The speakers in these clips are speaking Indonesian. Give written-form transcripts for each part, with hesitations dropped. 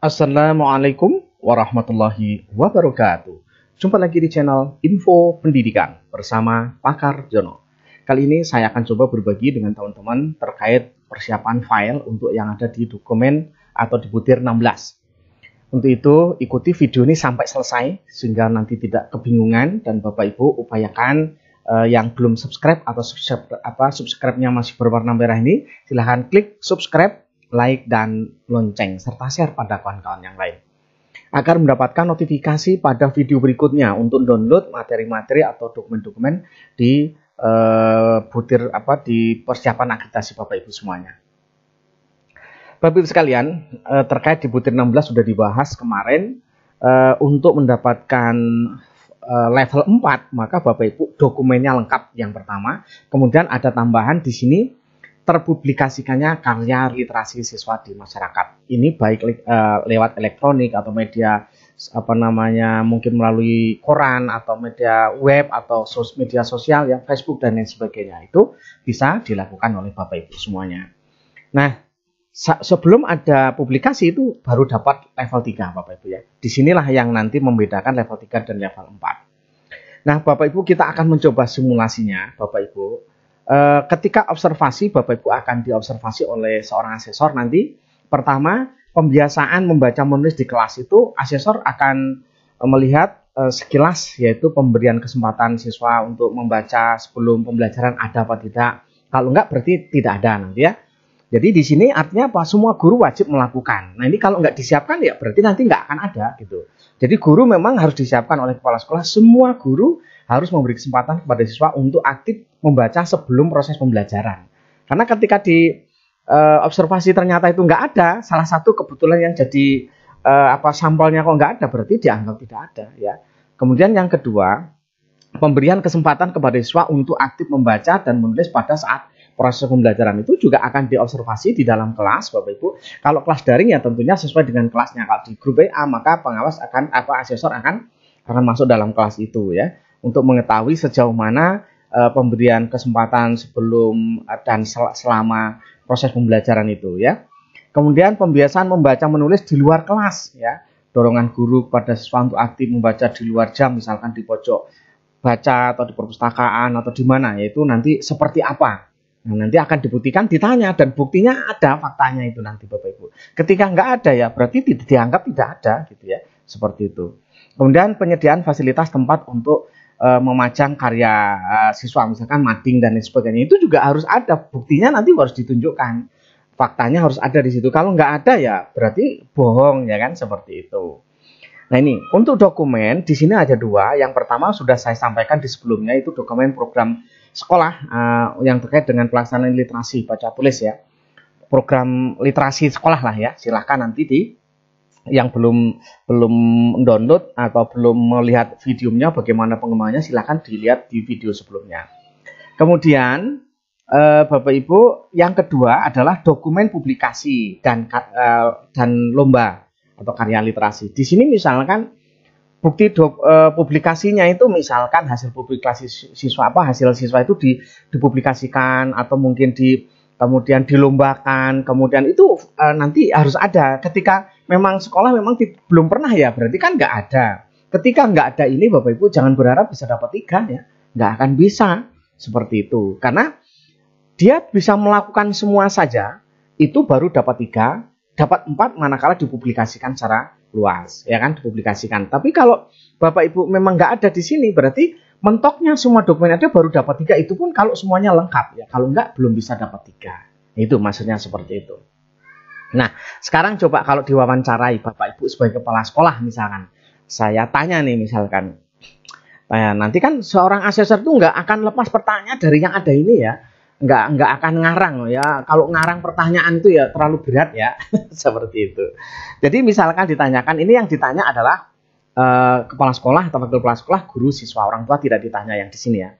Assalamualaikum warahmatullahi wabarakatuh. Jumpa lagi di channel Info Pendidikan bersama Pakar Jono. Kali ini saya akan coba berbagi dengan teman-teman terkait persiapan file untuk yang ada di dokumen atau di butir 16. Untuk itu, ikuti video ini sampai selesai sehingga nanti tidak kebingungan, dan Bapak Ibu upayakan yang belum subscribe atau subscribe-nya masih berwarna merah ini, silahkan klik subscribe, like, dan lonceng, serta share pada kawan-kawan yang lain agar mendapatkan notifikasi pada video berikutnya untuk download materi-materi atau dokumen-dokumen di di persiapan akreditasi Bapak Ibu semuanya. Bapak Ibu sekalian, terkait di butir 16 sudah dibahas kemarin, untuk mendapatkan level 4, maka Bapak Ibu dokumennya lengkap yang pertama. Kemudian ada tambahan di sini, terpublikasikannya karya literasi siswa di masyarakat. Ini baik lewat elektronik atau media mungkin melalui koran atau media web atau media sosial yang Facebook dan lain sebagainya. Itu bisa dilakukan oleh Bapak Ibu semuanya. Nah, sebelum ada publikasi itu baru dapat level 3 Bapak Ibu ya. Disinilah yang nanti membedakan level 3 dan level 4. Nah, Bapak Ibu, kita akan mencoba simulasinya Bapak Ibu. Ketika observasi, Bapak Ibu akan diobservasi oleh seorang asesor nanti. Pertama, pembiasaan membaca menulis di kelas itu asesor akan melihat sekilas, yaitu pemberian kesempatan siswa untuk membaca sebelum pembelajaran ada apa tidak. Kalau enggak berarti tidak ada nanti ya. Jadi di sini artinya apa? Semua guru wajib melakukan. Nah, ini kalau nggak disiapkan ya berarti nanti nggak akan ada gitu. Jadi guru memang harus disiapkan oleh kepala sekolah. Semua guru harus memberi kesempatan kepada siswa untuk aktif membaca sebelum proses pembelajaran. Karena ketika di observasi ternyata itu nggak ada, salah satu kebetulan yang jadi sampelnya kok nggak ada, berarti dianggap tidak ada ya. Kemudian yang kedua, pemberian kesempatan kepada siswa untuk aktif membaca dan menulis pada saat proses pembelajaran itu juga akan diobservasi di dalam kelas Bapak Ibu. Kalau kelas daring ya tentunya sesuai dengan kelasnya. Kalau di grup WA maka pengawas asesor akan masuk dalam kelas itu ya, untuk mengetahui sejauh mana pemberian kesempatan sebelum dan selama proses pembelajaran itu ya. Kemudian pembiasaan membaca menulis di luar kelas ya. Dorongan guru kepada siswa untuk aktif membaca di luar jam, misalkan di pojok baca atau di perpustakaan atau di mana, yaitu nanti seperti apa. Nah, nanti akan dibuktikan, ditanya, dan buktinya ada, faktanya itu nanti Bapak Ibu. Ketika nggak ada ya berarti dianggap tidak ada gitu ya, seperti itu. Kemudian penyediaan fasilitas tempat untuk memajang karya siswa, misalkan mading dan lain sebagainya, itu juga harus ada, buktinya nanti harus ditunjukkan, faktanya harus ada di situ. Kalau nggak ada ya berarti bohong ya kan, seperti itu. Nah, ini untuk dokumen di sini ada dua. Yang pertama sudah saya sampaikan di sebelumnya, itu dokumen program sekolah yang terkait dengan pelaksanaan literasi baca tulis ya. Program literasi sekolah lah ya. Silahkan nanti yang belum download atau belum melihat videonya bagaimana pengembangannya, silahkan dilihat di video sebelumnya. Kemudian Bapak Ibu, yang kedua adalah dokumen publikasi dan lomba atau karya literasi. Di sini misalkan bukti publikasinya itu misalkan hasil publikasi siswa, hasil siswa itu dipublikasikan atau mungkin kemudian dilombakan, kemudian itu nanti harus ada. Ketika memang sekolah memang belum pernah ya berarti kan nggak ada. Ketika nggak ada ini Bapak Ibu jangan berharap bisa dapat 3 ya, nggak akan bisa seperti itu, karena dia bisa melakukan semua saja itu baru dapat 3, dapat 4 manakala dipublikasikan secara luas, ya kan, dipublikasikan. Tapi kalau Bapak Ibu memang nggak ada di sini, berarti mentoknya semua dokumen ada baru dapat 3, itu pun kalau semuanya lengkap ya. Kalau nggak belum bisa dapat 3. Itu maksudnya seperti itu. Nah, sekarang coba kalau diwawancarai Bapak Ibu sebagai kepala sekolah misalkan, saya tanya nih misalkan, nanti kan seorang asesor itu nggak akan lepas pertanyaan dari yang ada ini ya. Nggak akan ngarang ya. Kalau ngarang pertanyaan itu ya terlalu berat ya. Seperti itu. Jadi misalkan ditanyakan, ini yang ditanya adalah kepala sekolah atau wakil kepala sekolah, guru, siswa, orang tua tidak ditanya yang di sini ya.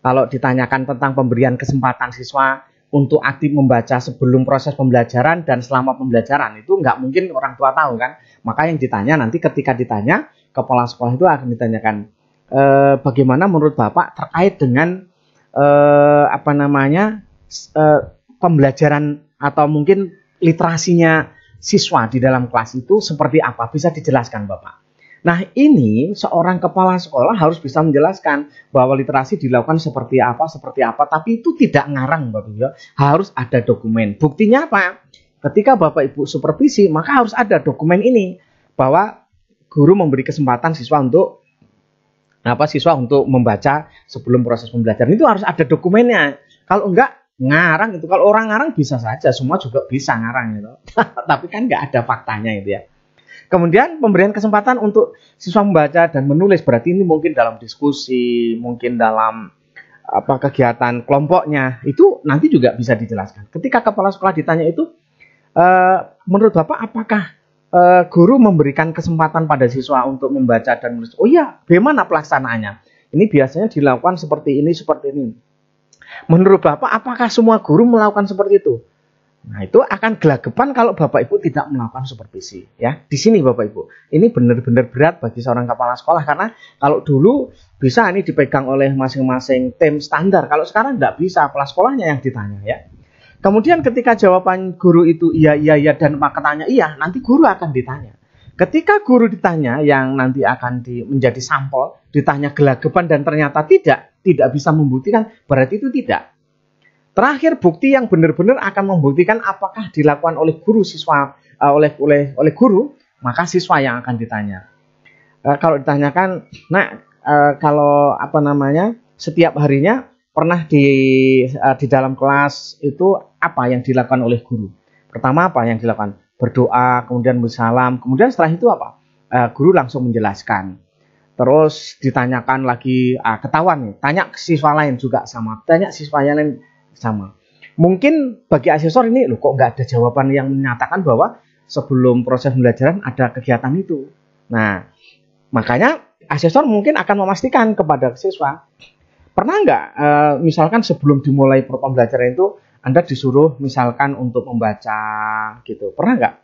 Kalau ditanyakan tentang pemberian kesempatan siswa untuk aktif membaca sebelum proses pembelajaran dan selama pembelajaran, itu nggak mungkin orang tua tahu kan. Maka yang ditanya nanti ketika ditanya, kepala sekolah itu akan ditanyakan, bagaimana menurut Bapak terkait dengan pembelajaran atau mungkin literasinya siswa di dalam kelas itu seperti apa? Bisa dijelaskan Bapak? Nah ini seorang kepala sekolah harus bisa menjelaskan bahwa literasi dilakukan seperti apa, tapi itu tidak ngarang Bapak Ibu. Harus ada dokumen. Buktinya apa? Ketika Bapak Ibu supervisi, maka harus ada dokumen ini bahwa guru memberi kesempatan siswa untuk membaca sebelum proses pembelajaran. Itu harus ada dokumennya. Kalau enggak ngarang itu, kalau orang ngarang bisa saja, semua juga bisa ngarang gitu. Tapi kan enggak ada faktanya itu ya. Kemudian pemberian kesempatan untuk siswa membaca dan menulis, berarti ini mungkin dalam diskusi, mungkin dalam kegiatan kelompoknya, itu nanti juga bisa dijelaskan. Ketika kepala sekolah ditanya itu, menurut Bapak apakah guru memberikan kesempatan pada siswa untuk membaca dan menulis? Oh iya, bagaimana pelaksanaannya? Ini biasanya dilakukan seperti ini. Menurut Bapak apakah semua guru melakukan seperti itu? Nah, itu akan gelagapan kalau Bapak Ibu tidak melakukan supervisi. Ya, di sini Bapak Ibu, ini benar-benar berat bagi seorang kepala sekolah karena kalau dulu bisa ini dipegang oleh masing-masing tim standar. Kalau sekarang tidak bisa, kepala sekolahnya yang ditanya ya. Kemudian ketika jawaban guru itu iya dan maknanya iya, nanti guru akan ditanya. Ketika guru ditanya yang nanti akan menjadi sampel, ditanya gelagapan dan ternyata tidak bisa membuktikan, berarti itu tidak. Terakhir bukti yang benar-benar akan membuktikan apakah dilakukan oleh guru siswa oleh guru, maka siswa yang akan ditanya. Kalau ditanyakan, kalau setiap harinya pernah di dalam kelas itu apa yang dilakukan oleh guru? Pertama apa yang dilakukan? Berdoa, kemudian bersalam, kemudian setelah itu apa? Guru langsung menjelaskan. Terus ditanyakan lagi, ketahuan nih, tanya siswa lain juga sama, tanya siswa yang lain sama. Mungkin bagi asesor ini loh kok nggak ada jawaban yang menyatakan bahwa sebelum proses pembelajaran ada kegiatan itu. Nah, makanya asesor mungkin akan memastikan kepada siswa, pernah nggak misalkan sebelum dimulai pembelajaran itu Anda disuruh misalkan untuk membaca gitu, pernah nggak?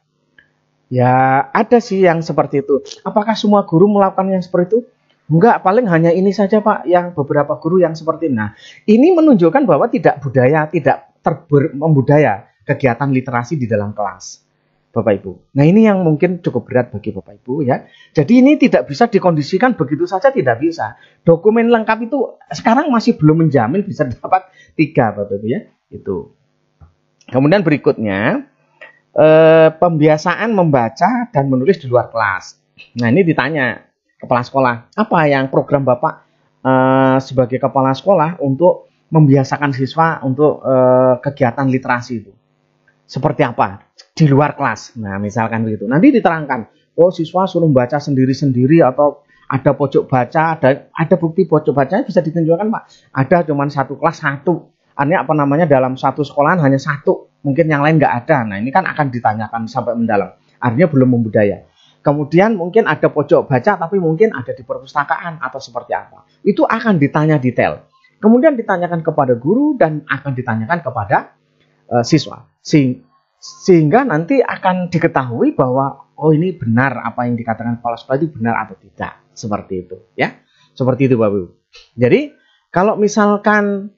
Ya ada sih yang seperti itu. Apakah semua guru melakukan yang seperti itu? Enggak, paling hanya ini saja Pak, yang beberapa guru yang seperti ini. Nah, ini menunjukkan bahwa tidak membudaya kegiatan literasi di dalam kelas, Bapak Ibu. Nah, ini yang mungkin cukup berat bagi Bapak Ibu ya. Jadi ini tidak bisa dikondisikan begitu saja, tidak bisa. Dokumen lengkap itu sekarang masih belum menjamin bisa dapat 3, Bapak Ibu ya. Itu. Kemudian berikutnya, pembiasaan membaca dan menulis di luar kelas. Nah, ini ditanya kepala sekolah, apa yang program Bapak sebagai kepala sekolah untuk membiasakan siswa untuk kegiatan literasi itu? Seperti apa di luar kelas? Nah, misalkan begitu. Nanti diterangkan, oh siswa suruh baca sendiri-sendiri atau ada pojok baca, ada bukti pojok bacanya bisa ditunjukkan Pak. Ada cuma satu kelas satu. Artinya dalam satu sekolahan hanya satu, mungkin yang lain nggak ada. Nah, ini kan akan ditanyakan sampai mendalam. Artinya belum membudaya. Kemudian mungkin ada pojok baca tapi mungkin ada di perpustakaan atau seperti apa. Itu akan ditanya detail. Kemudian ditanyakan kepada guru dan akan ditanyakan kepada siswa. Sehingga nanti akan diketahui bahwa oh ini benar apa yang dikatakan kepala sekolah itu benar atau tidak. Seperti itu ya. Seperti itu Bapak Ibu. Jadi kalau misalkan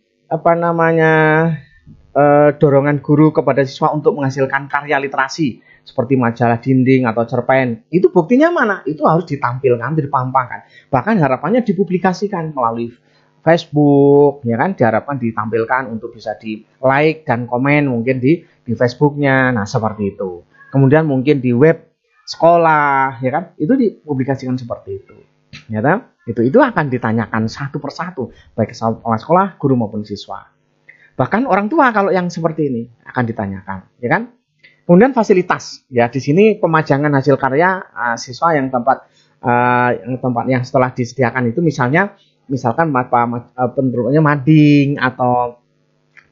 dorongan guru kepada siswa untuk menghasilkan karya literasi seperti majalah dinding atau cerpen, itu buktinya mana? Itu harus ditampilkan, dipampangkan. Bahkan harapannya dipublikasikan melalui Facebook, ya kan? Diharapkan ditampilkan untuk bisa di like dan komen mungkin di Facebooknya. Nah seperti itu. Kemudian mungkin di web sekolah, ya kan? Itu dipublikasikan seperti itu. Ya kan? Itu akan ditanyakan satu persatu, baik kepala sekolah, guru maupun siswa. Bahkan orang tua kalau yang seperti ini akan ditanyakan, ya kan? Kemudian fasilitas, ya di sini pemajangan hasil karya siswa yang tempat yang setelah disediakan itu misalkan bentuknya mading atau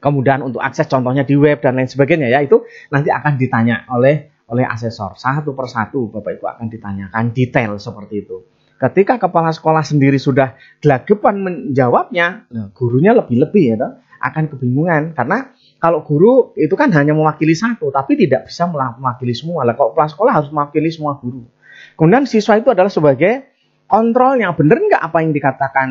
kemudian untuk akses contohnya di web dan lain sebagainya ya, itu nanti akan ditanya oleh asesor satu persatu. Bapak Ibu akan ditanyakan detail seperti itu. Ketika kepala sekolah sendiri sudah gelagapan menjawabnya, gurunya lebih-lebih ya, akan kebingungan. Karena kalau guru itu kan hanya mewakili satu, tapi tidak bisa mewakili semua. Kalau kepala sekolah harus mewakili semua guru. Kemudian siswa itu adalah sebagai kontrolnya, benar nggak apa yang dikatakan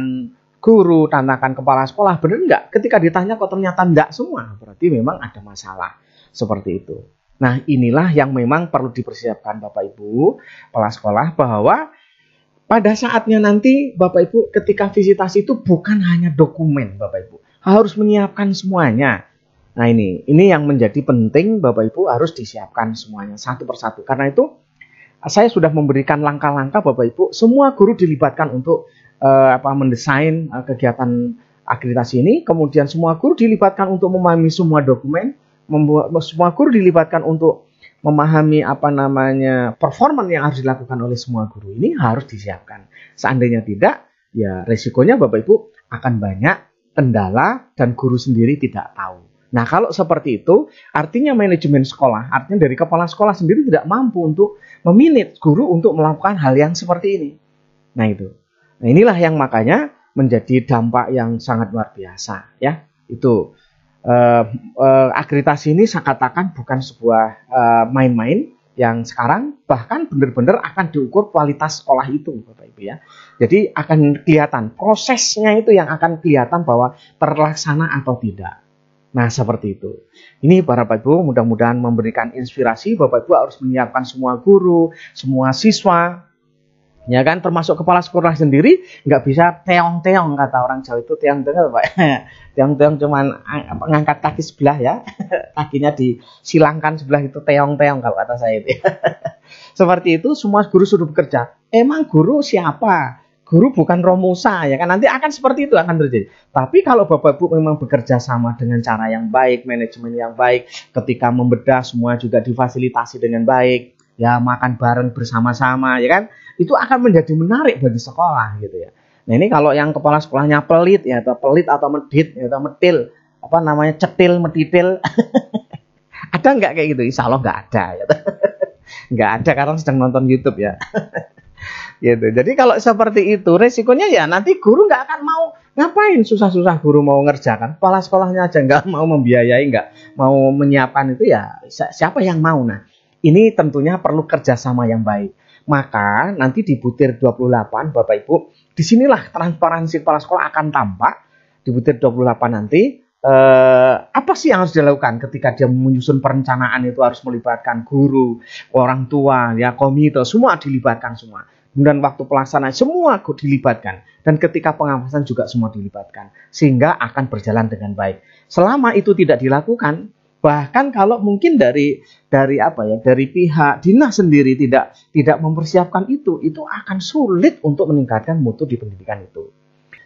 guru, tantangan kepala sekolah, benar nggak? Ketika ditanya kok ternyata enggak semua, berarti memang ada masalah. Seperti itu. Nah, inilah yang memang perlu dipersiapkan Bapak Ibu kepala sekolah, bahwa pada saatnya nanti Bapak Ibu ketika visitasi itu bukan hanya dokumen Bapak Ibu, harus menyiapkan semuanya. Nah, ini yang menjadi penting Bapak Ibu, harus disiapkan semuanya satu persatu. Karena itu saya sudah memberikan langkah-langkah Bapak Ibu, semua guru dilibatkan untuk mendesain kegiatan akreditasi ini, kemudian semua guru dilibatkan untuk memahami semua dokumen, semua guru dilibatkan untuk memahami performan yang harus dilakukan oleh semua guru. Ini harus disiapkan. Seandainya tidak, ya resikonya Bapak Ibu akan banyak kendala dan guru sendiri tidak tahu. Nah, kalau seperti itu, artinya manajemen sekolah, artinya dari kepala sekolah sendiri tidak mampu untuk meminit guru untuk melakukan hal yang seperti ini. Nah, itu. Nah, inilah yang makanya menjadi dampak yang sangat luar biasa, ya. Itu akreditasi ini saya katakan bukan sebuah main-main, yang sekarang bahkan benar-benar akan diukur kualitas sekolah itu Bapak Ibu ya. Jadi akan kelihatan prosesnya, itu yang akan kelihatan bahwa terlaksana atau tidak. Nah, seperti itu. Ini para Bapak Ibu mudah-mudahan memberikan inspirasi. Bapak Ibu harus menyiapkan semua guru, semua siswa, ya kan, termasuk kepala sekolah sendiri nggak bisa teong-teong, kata orang Jawa itu teong-teong Pak. Teong-teong cuman ngangkat kaki sebelah ya, kakinya disilangkan sebelah, itu teong-teong kalau kata saya itu. Seperti itu, semua guru sudah bekerja. Emang guru siapa? Guru bukan Romusa, ya kan, nanti akan seperti itu akan terjadi. Tapi kalau Bapak Ibu memang bekerja sama dengan cara yang baik, manajemen yang baik, ketika membedah semua juga difasilitasi dengan baik, ya makan bareng bersama-sama, ya kan, itu akan menjadi menarik bagi sekolah gitu ya. Nah, ini kalau yang kepala sekolahnya pelit ya, atau pelit atau medit ya, atau metil, cetil metitil ada nggak kayak gitu? Insya Allah nggak ada ya. Nggak ada, karena sedang nonton YouTube ya. Gitu. Jadi kalau seperti itu resikonya ya nanti guru nggak akan mau, ngapain susah-susah guru mau ngerjakan, kepala sekolahnya aja nggak mau membiayai, nggak mau menyiapkan itu, ya siapa yang mau? Nah, ini tentunya perlu kerjasama yang baik. Maka nanti di butir 28 Bapak Ibu, disinilah transparansi kepala sekolah akan tampak. Di butir 28 nanti apa sih yang harus dilakukan ketika dia menyusun perencanaan, itu harus melibatkan guru, orang tua, ya komite, semua dilibatkan semua. Kemudian waktu pelaksanaan semua dilibatkan, dan ketika pengawasan juga semua dilibatkan, sehingga akan berjalan dengan baik. Selama itu tidak dilakukan, bahkan kalau mungkin dari pihak dinas sendiri tidak mempersiapkan itu akan sulit untuk meningkatkan mutu di pendidikan itu.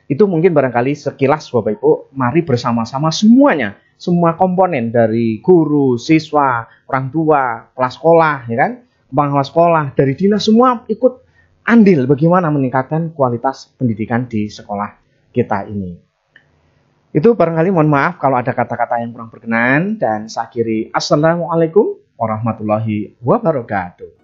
Itu mungkin barangkali sekilas Bapak Ibu, mari bersama-sama semuanya, semua komponen dari guru, siswa, orang tua, kelas sekolah, ya kan, kepala sekolah, dari dinas, semua ikut andil bagaimana meningkatkan kualitas pendidikan di sekolah kita ini. Itu barangkali, mohon maaf kalau ada kata-kata yang kurang berkenan, dan saya akhiri. Assalamualaikum warahmatullahi wabarakatuh.